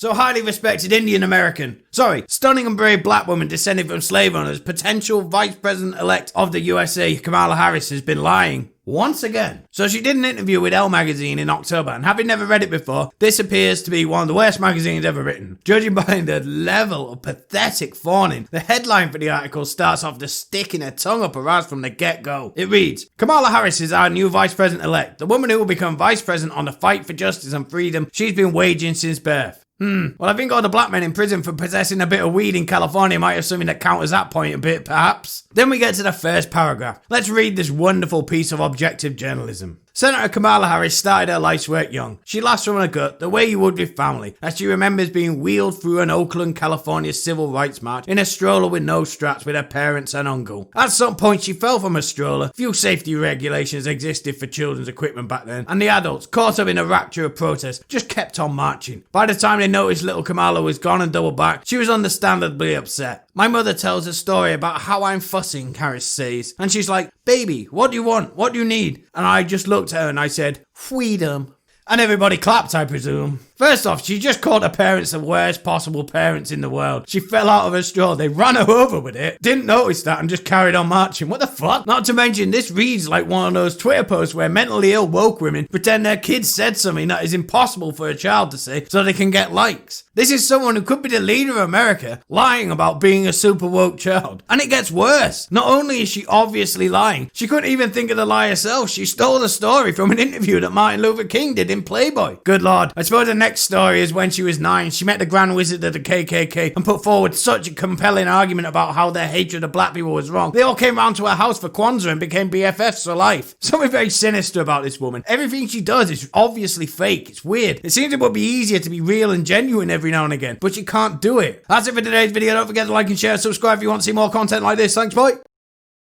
So highly respected Indian American, stunning and brave black woman descended from slave owners, potential vice president-elect of the USA, Kamala Harris, has been lying once again. So she did an interview with Elle magazine in October, and having never read it before, this appears to be one of the worst magazines ever written. Judging by the level of pathetic fawning, the headline for the article starts off just sticking her tongue up her ass from the get-go. It reads, Kamala Harris is our new vice president-elect, the woman who will become vice president on the fight for justice and freedom she's been waging since birth. Well, I think all the black men in prison for possessing a bit of weed in California might have something that counters that point a bit, perhaps. Then we get to the first paragraph. Let's read this wonderful piece of objective journalism. Senator Kamala Harris started her life's work young. She laughs from her gut, the way you would with family, as she remembers being wheeled through an Oakland, California civil rights march in a stroller with no straps with her parents and uncle. At some point, she fell from her stroller. Few safety regulations existed for children's equipment back then, and the adults, caught up in a rapture of protest, just kept on marching. By the time they noticed little Kamala was gone and doubled back, she was understandably upset. My mother tells a story about how I'm fussing, Harris says, and she's like, baby, what do you want? What do you need? And I just looked at her and I said, Fweedom. And everybody clapped, I presume. First off, she just called her parents the worst possible parents in the world. She fell out of her stroller. They ran her over with it. Didn't notice that and just carried on marching. What the fuck? Not to mention, this reads like one of those Twitter posts where mentally ill woke women pretend their kids said something that is impossible for a child to say so they can get likes. This is someone who could be the leader of America lying about being a super woke child. And it gets worse. Not only is she obviously lying, she couldn't even think of the lie herself. She stole the story from an interview that Martin Luther King did in Playboy. Good lord. I suppose the next story is when she was 9. She met the Grand Wizard of the KKK and put forward such a compelling argument about how their hatred of black people was wrong. They all came round to her house for Kwanzaa and became BFFs for life. Something very sinister about this woman. Everything she does is obviously fake. It's weird. It seems it would be easier to be real and genuine every now and again, but you can't do it. That's it for today's video. Don't forget to like and share and subscribe if you want to see more content like this. Thanks, bye.